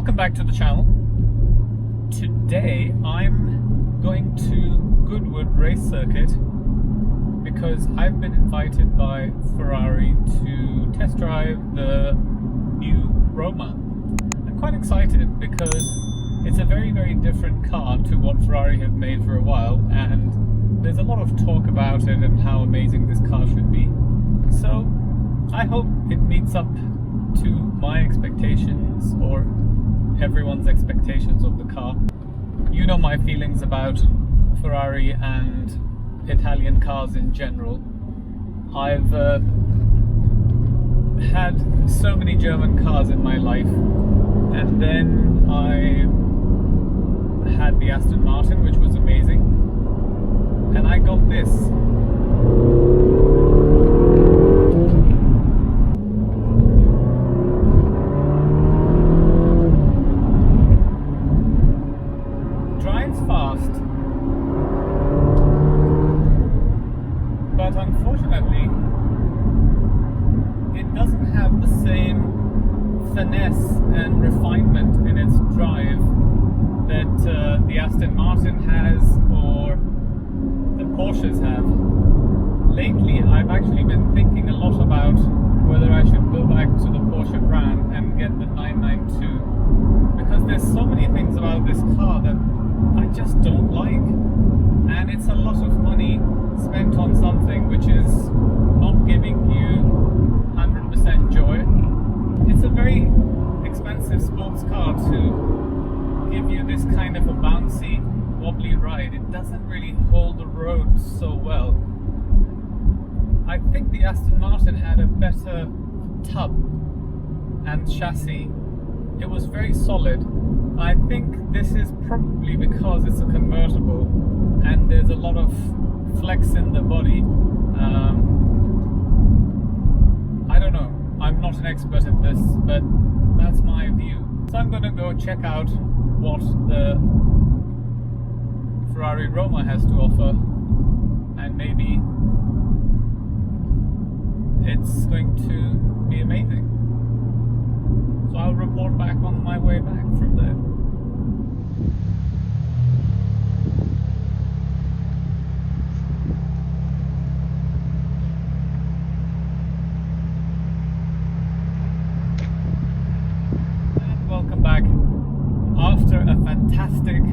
Welcome back to the channel. Today I'm going to Goodwood Race Circuit because I've been invited by Ferrari to test drive the new Roma. I'm quite excited because it's a very, very different car to what Ferrari have made for a while, and there's a lot of talk about it and how amazing this car should be. So I hope it meets up to my expectations or everyone's expectations of the car. You know my feelings about Ferrari and Italian cars in general. I've had so many German cars in my life, and then I had the Aston Martin, which was amazing, and I got this. Fast, but unfortunately it doesn't have the same finesse and refinement in its drive that the Aston Martin has or the Porsches have. Lately I've actually been thinking a lot about whether I should go back to the Porsche brand and get the 992, because there's so many things about this car that I just don't like, and it's a lot of money spent on something which is not giving you 100% joy. It's a very expensive sports car to give you this kind of a bouncy, wobbly ride. It doesn't really hold the road so well. I think the Aston Martin had a better tub and chassis. It was very solid. I think this is probably because it's a convertible and there's a lot of flex in the body. I don't know, I'm not an expert in this, but that's my view. So I'm going to go check out what the Ferrari Roma has to offer, and maybe it's going to be amazing. So I'll report back on my way back from there. And welcome back. After a fantastic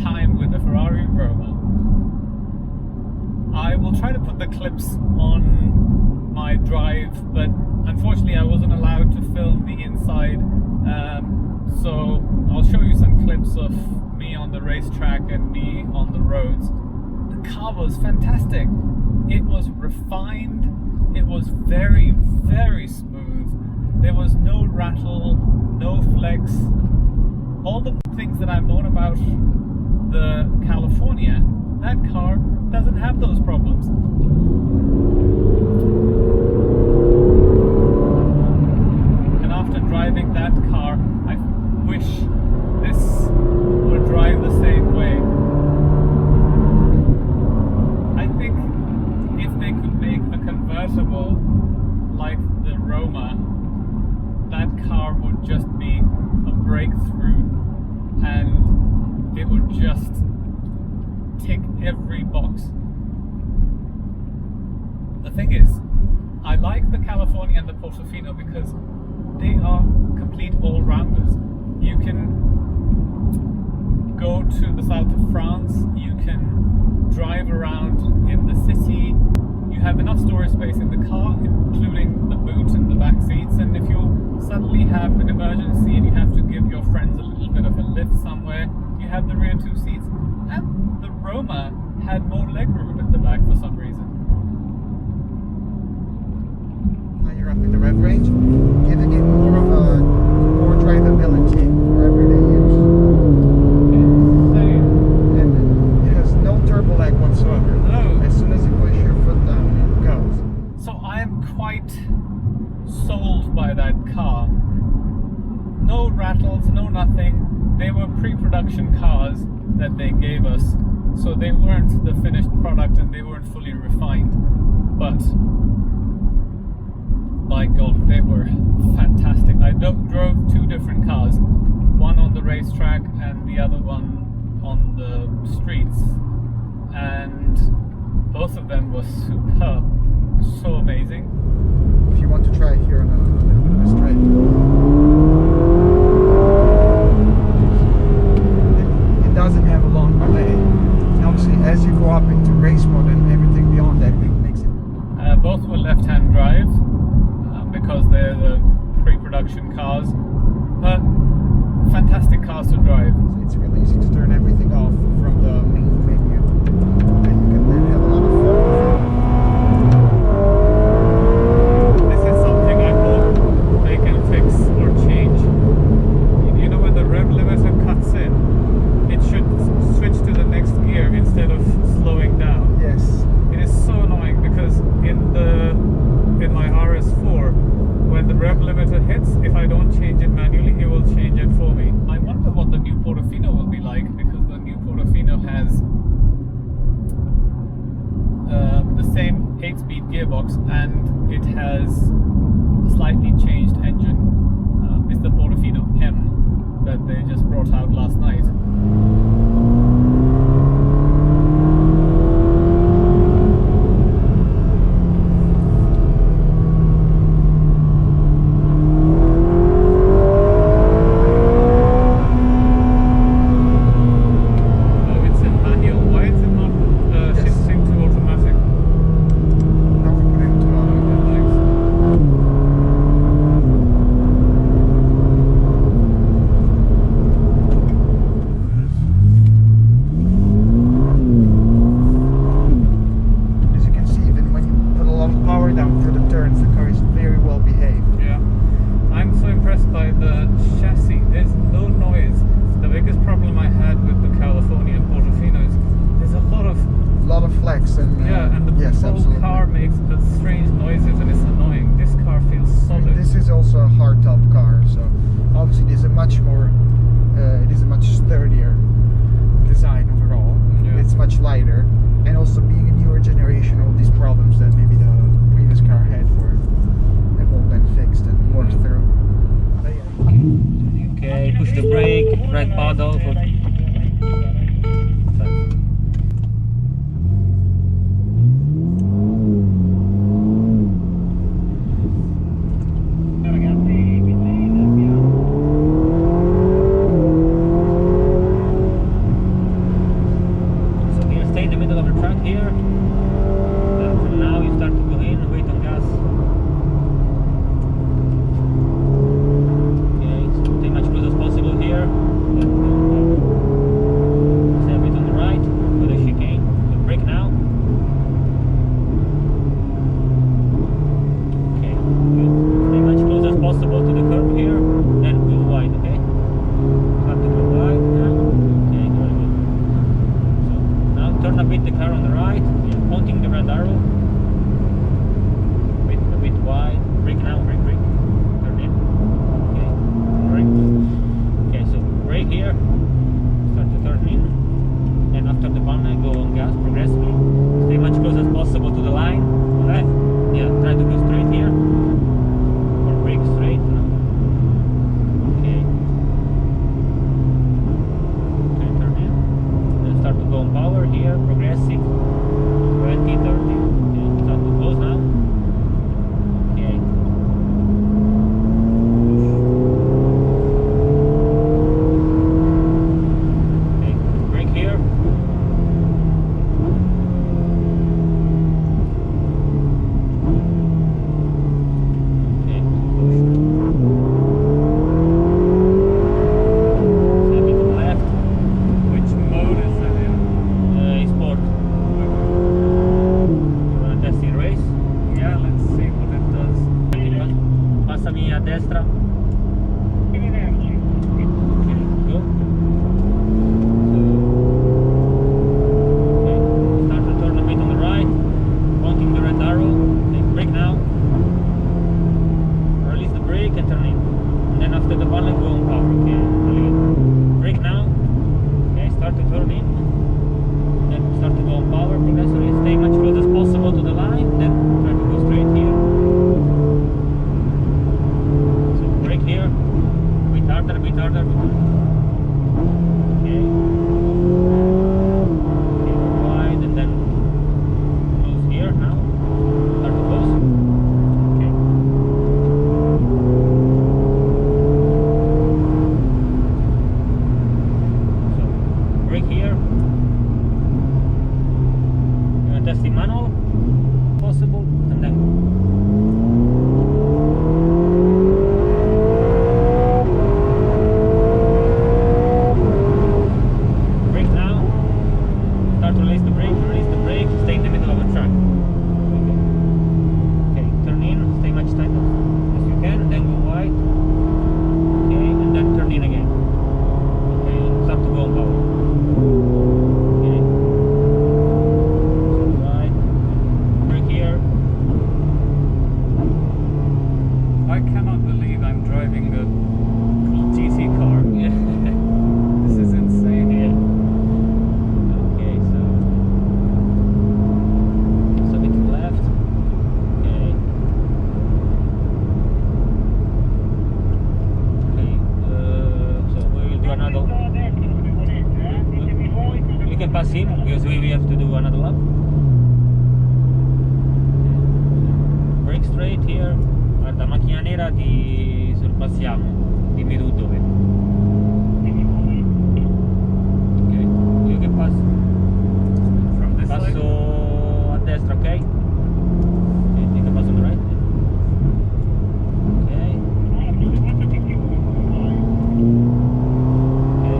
time with the Ferrari Roma, I will try to put the clips on my drive, but unfortunately I wasn't allowed to film the inside, so I'll show you some clips of me on the racetrack and me on the roads. The car was fantastic. It was refined. It was very, very smooth. There was no rattle, no flex. All the things that I've known about the California, that car doesn't have those problems. After driving that car, I wish this would drive the same way. I think if they could make a convertible like the Roma, that car would just be a breakthrough, and it would just tick every box. The thing is, I like the California and the Portofino because they are complete all-rounders. You can go to the south of France, you can drive around in the city, you have enough storage space in the car, including the boot and the back seats, and if you suddenly have an emergency and you have to give your friends a little bit of a lift somewhere, you have the rear two seats. And the Roma had more legroom at the back for some reason. You're up in the rev range, giving it more drivability for everyday use. And it has no turbo lag whatsoever. No. As soon as you push your foot down, it goes. So I am quite sold by that car. No rattles, no nothing. They were pre-production cars that they gave us, so they weren't the finished product and they weren't fully refined. But by God, they were fantastic. I drove two different cars. racetrack and the other one on the streets, and both of them were superb, so amazing. If you want to try here on a little bit of a straight, it doesn't have a long delay. And obviously, as you go up into race mode and everything beyond that, it makes it. Both were left-hand drive because they're the pre-production cars, but fantastic cars to drive. So it's really easy to turn everything off from the main menu, and you can then have a lot of fun. This is something I hope they can fix or change. You know, when the rev limiter cuts in, it should switch to the next gear instead of slowing down. Yes. It is so annoying because in my RS4, when the rev limiter hits, if I don't change it manually, it will change it for me. I wonder what the new Portofino will be like, because the new Portofino has the same 8-speed gearbox and it has a slightly changed engine. It's the Portofino M that they just brought out last night. can pass him because we have to do another lap. Break straight here. Guarda, macchina nera, ti sorpassiamo. Dimmi tu dove. Ok, you can pass. From this side? Passo a destra, ok? You can pass on the right. Ok. Okay,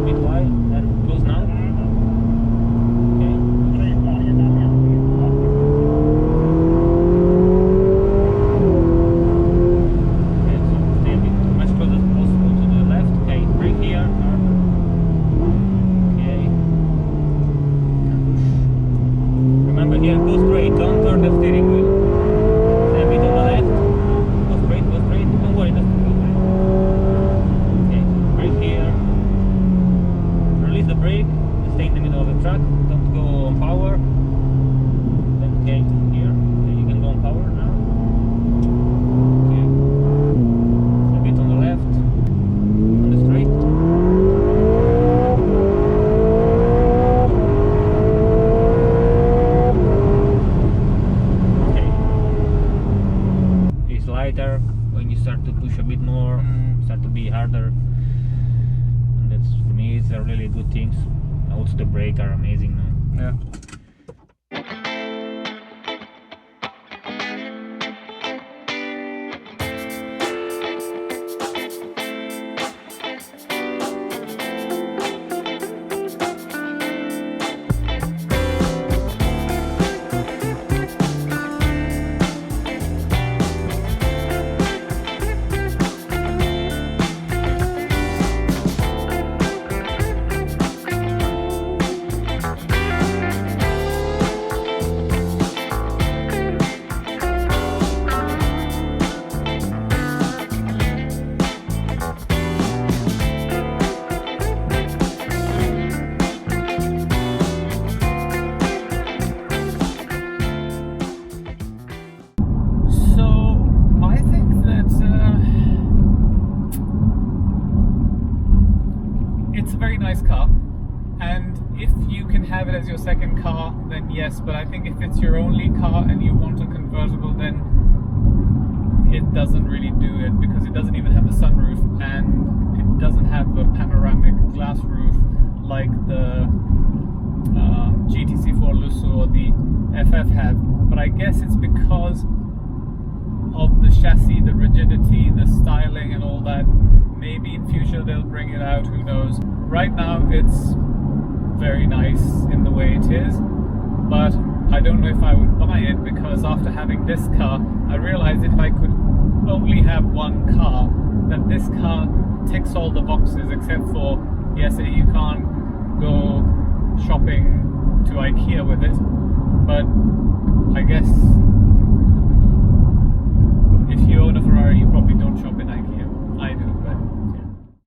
mid wide, and close now. Okay. Okay, so stay a bit as close as possible to the left. Okay, brake here. Okay. Remember here, go straight, don't turn the steering wheel. Stay a bit on the left. Go straight, don't worry, just go straight. Okay, brake here. Release the brake, stay in the middle of the track, don't go on power. Then okay, here. Okay, you can go on power now. Okay. A bit on the left. On the straight. Okay. It's lighter. When you start to push a bit more, start to be harder. And that's, for me, it's a really good things. Also the brake are amazing now. Yeah. So I think that it's a very nice car, and if you can have it as your second car, then yes. But I think if it's your only car and you want a convertible, then it doesn't really do it, because it doesn't even have a sunroof and it doesn't have a panoramic glass roof like the GTC4 Lusso or the FF have. But I guess it's because of the chassis, the rigidity, the styling and all that. Maybe in future they'll bring it out, who knows. Right now it's very nice in the way it is, but I don't know if I would buy it, because after having this car I realized that if I could only have one car, that this car ticks all the boxes except for, yes, you can't go shopping to IKEA with it, but I guess